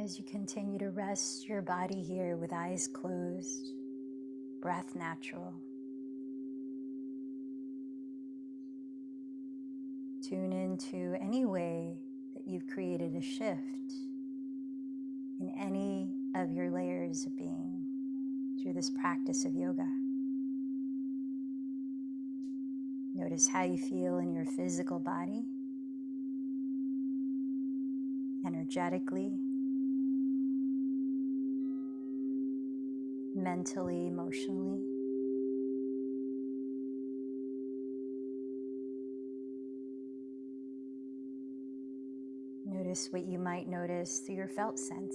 As you continue to rest your body here with eyes closed, breath natural. Tune into any way that you've created a shift in any of your layers of being through this practice of yoga. Notice how you feel in your physical body, energetically, mentally, emotionally. Notice what you might notice through your felt sense.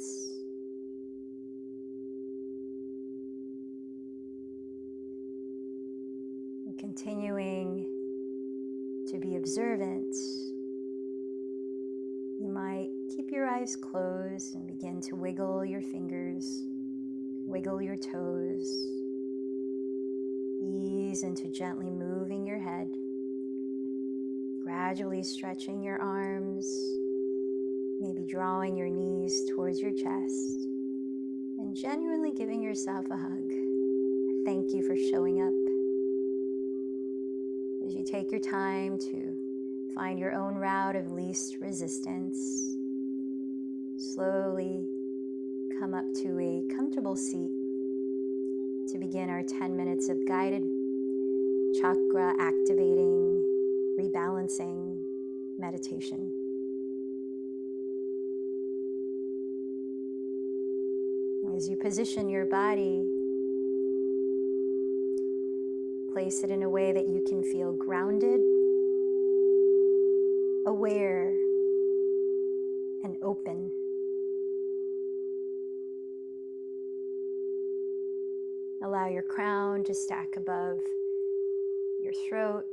And continuing to be observant, you might keep your eyes closed and begin to wiggle your fingers, wiggle your toes, ease into gently moving your head, gradually stretching your arms, maybe drawing your knees towards your chest, and genuinely giving yourself a hug. Thank you for showing up. As you take your time to find your own route of least resistance, slowly come up to a comfortable seat to begin our 10 minutes of guided chakra activating, rebalancing meditation. As you position your body, place it in a way that you can feel grounded, aware, and open. Allow your crown to stack above your throat,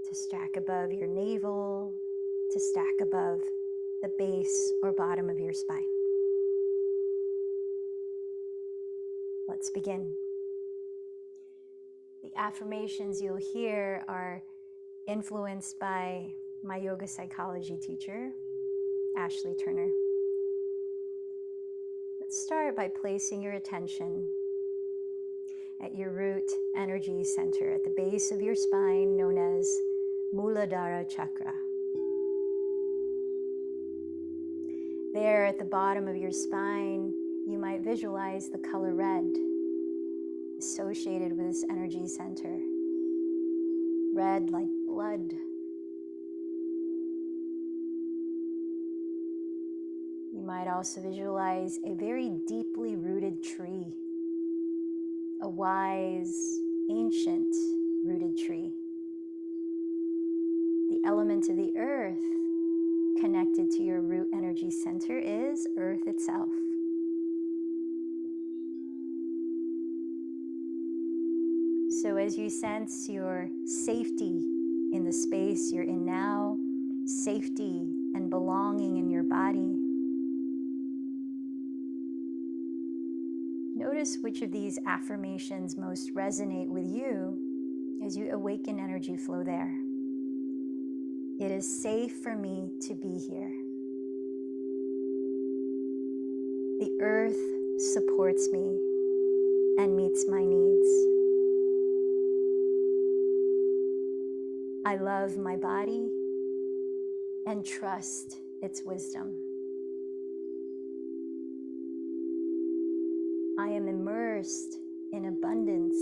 to stack above your navel, to stack above the base or bottom of your spine. Let's begin. The affirmations you'll hear are influenced by my yoga psychology teacher, Ashley Turner. Let's start by placing your attention at your root energy center at the base of your spine, known as Muladhara Chakra. There at the bottom of your spine, you might visualize the color red associated with this energy center. Red like blood. You might also visualize a very deeply rooted tree, a wise, ancient rooted tree. The element of the earth connected to your root energy center is earth itself. So as you sense your safety in the space you're in now, safety and belonging in your body, notice which of these affirmations most resonate with you as you awaken energy flow there. It is safe for me to be here. The earth supports me and meets my needs. I love my body and trust its wisdom. I am immersed in abundance.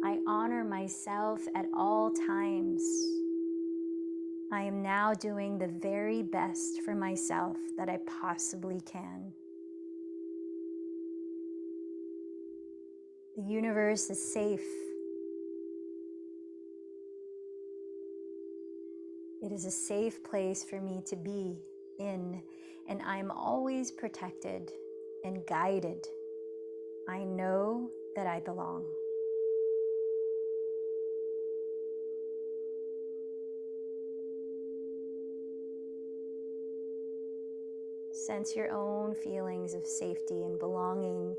I honor myself at all times. I am now doing the very best for myself that I possibly can. The universe is safe. It is a safe place for me to be in, and I'm always protected and guided. I know that I belong. Sense your own feelings of safety and belonging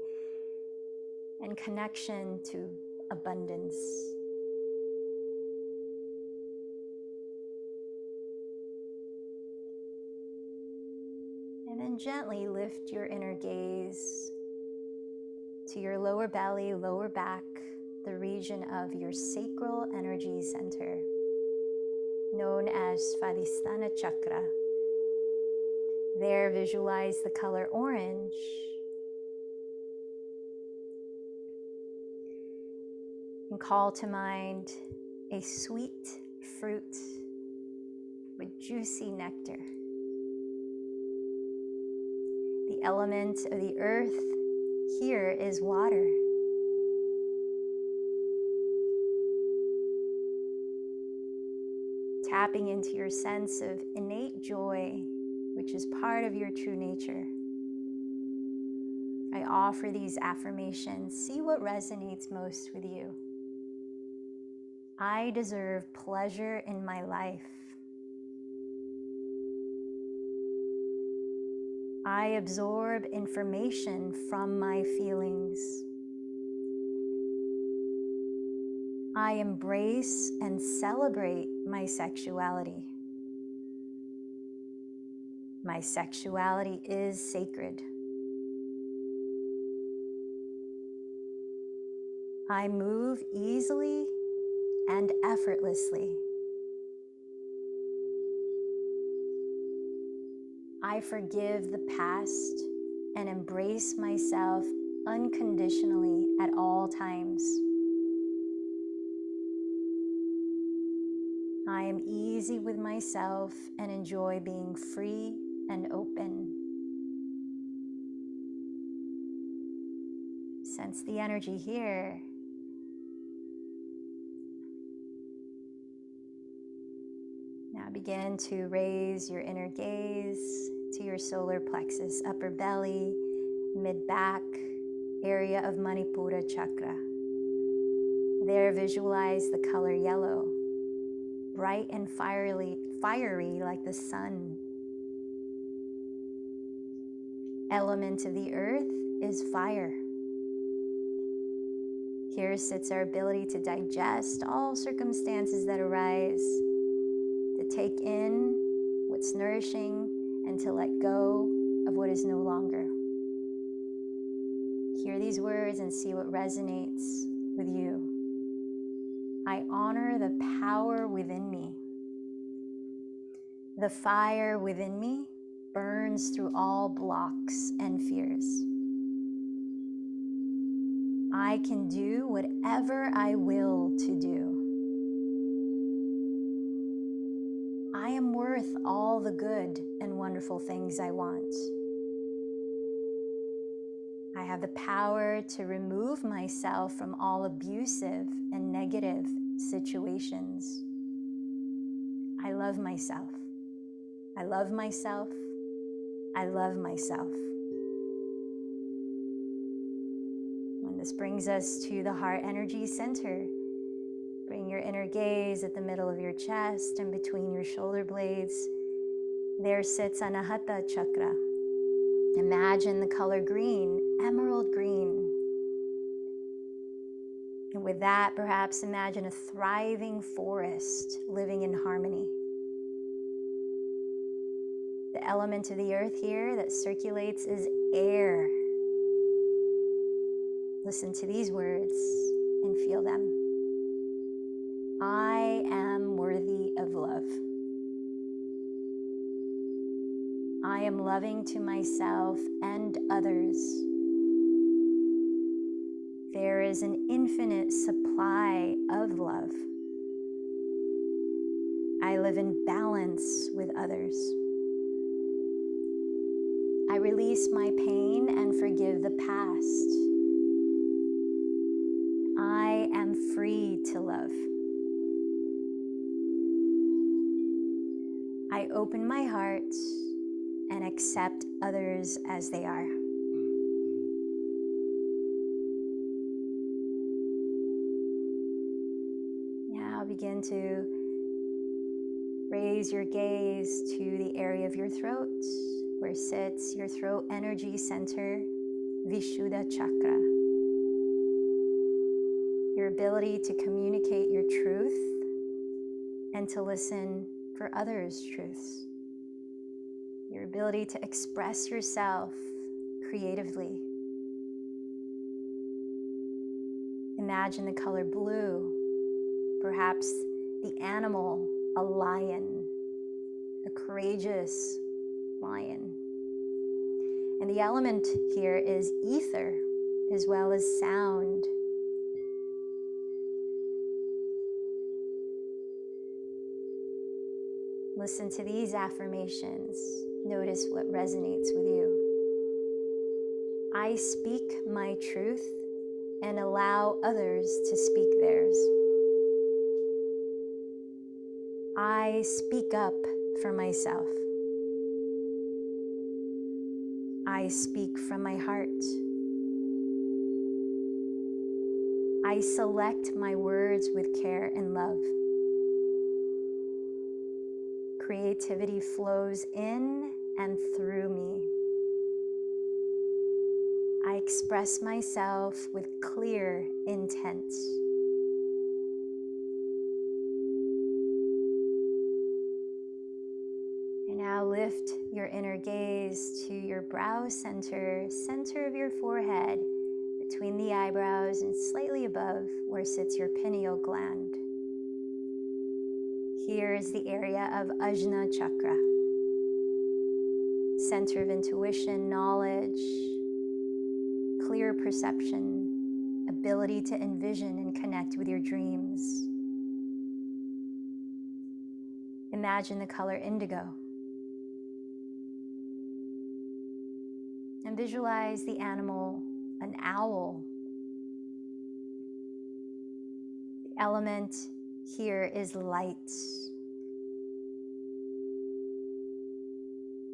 and connection to abundance. gently lift your inner gaze to your lower belly, lower back, the region of your sacral energy center, known as Svadhisthana Chakra. There, visualize the color orange. And call to mind a sweet fruit with juicy nectar. The element of the earth here is water. Tapping into your sense of innate joy, which is part of your true nature. I offer these affirmations. See what resonates most with you. I deserve pleasure in my life. I absorb information from my feelings. I embrace and celebrate my sexuality. My sexuality is sacred. I move easily and effortlessly. I forgive the past and embrace myself unconditionally at all times. I am easy with myself and enjoy being free and open. Sense the energy here. Now begin to raise your inner gaze to your solar plexus, upper belly, mid-back, area of Manipura chakra. There, visualize the color yellow, bright and fiery like the sun. Element of the earth is fire. Here sits our ability to digest all circumstances that arise, to take in what's nourishing, and to let go of what is no longer. Hear these words and see what resonates with you. I honor the power within me. The fire within me burns through all blocks and fears. I can do whatever I will to do. I am worth all the good and wonderful things I want. I have the power to remove myself from all abusive and negative situations. I love myself. I love myself. I love myself. And this brings us to the heart energy center. Bring your inner gaze at the middle of your chest and between your shoulder blades. There sits Anahata chakra. Imagine the color green, emerald green. And with that, perhaps imagine a thriving forest living in harmony. The element of the earth here that circulates is air. Listen to these words and feel them. I am worthy of love. I am loving to myself and others. There is an infinite supply of love. I live in balance with others. I release my pain and forgive the past. I am free to love. I open my heart and accept others as they are. Now begin to raise your gaze to the area of your throat, where sits your throat energy center, Vishuddha chakra. Your ability to communicate your truth and to listen for others' truths. your ability to express yourself creatively. Imagine the color blue, perhaps the animal, a lion, a courageous lion. And the element here is ether, as well as sound. Listen to these affirmations. Notice what resonates with you. I speak my truth and allow others to speak theirs. I speak up for myself. I speak from my heart. I select my words with care and love. Creativity flows in and through me. I express myself with clear intent. And now lift your inner gaze to your brow center, center of your forehead, between the eyebrows and slightly above where sits your pineal gland. Here is the area of Ajna Chakra, center of intuition, knowledge, clear perception, ability to envision and connect with your dreams. Imagine the color indigo. And visualize the animal, an owl. The element here is light.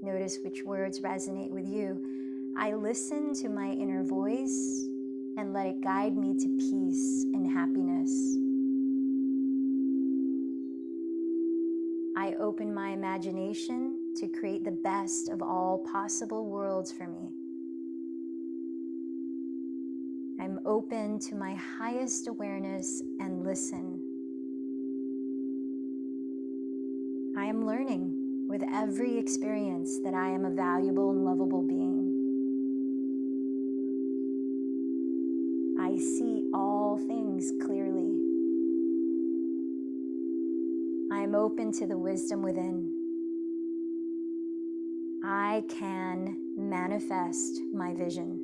Notice which words resonate with you. I listen to my inner voice and let it guide me to peace and happiness. I open my imagination to create the best of all possible worlds for me. I'm open to my highest awareness and listen. I am learning with every experience that I am a valuable and lovable being. I see all things clearly. I am open to the wisdom within. I can manifest my vision.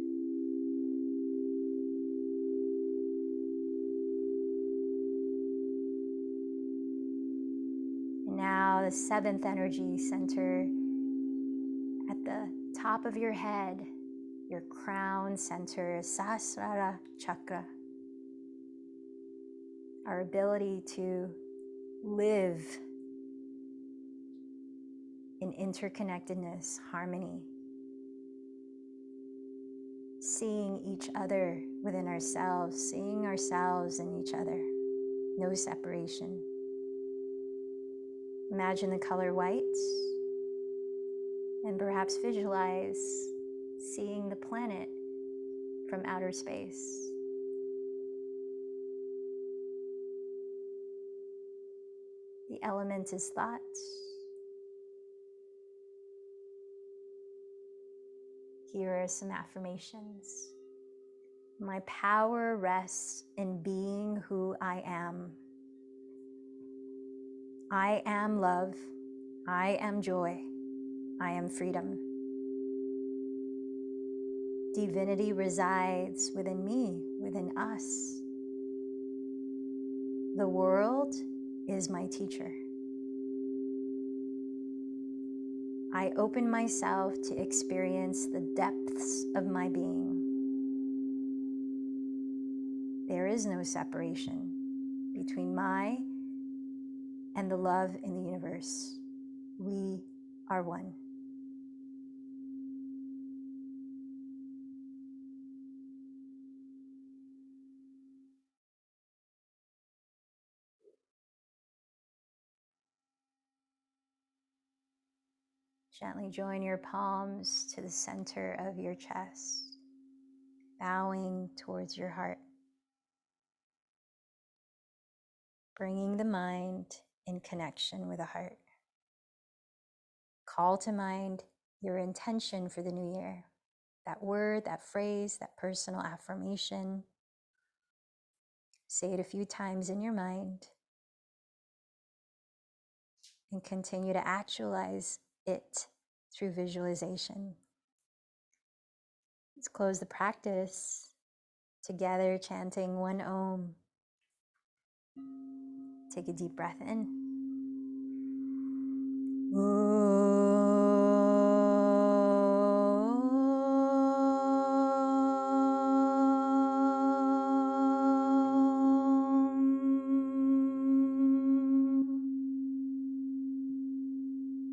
And now the seventh energy center at the top of your head, your crown center, Sahasrara Chakra. Our ability to live in interconnectedness, harmony, seeing each other within ourselves, seeing ourselves in each other, no separation. Imagine the color white, and perhaps visualize seeing the planet from outer space. The element is thought. Here are some affirmations. My power rests in being who I am. I am love. I am joy. I am freedom. Divinity resides within me, within us. The world is my teacher. I open myself to experience the depths of my being. There is no separation between my and the love in the universe. We are one. Gently join your palms to the center of your chest, bowing towards your heart, bringing the mind in connection with the heart. Call to mind your intention for the new year. That word, that phrase, that personal affirmation. Say it a few times in your mind and continue to actualize it through visualization. Let's close the practice together, chanting one Om. Take a deep breath in.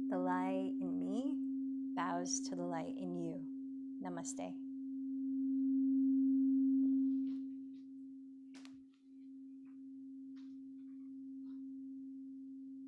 The light in me bows to the light in you. Namaste.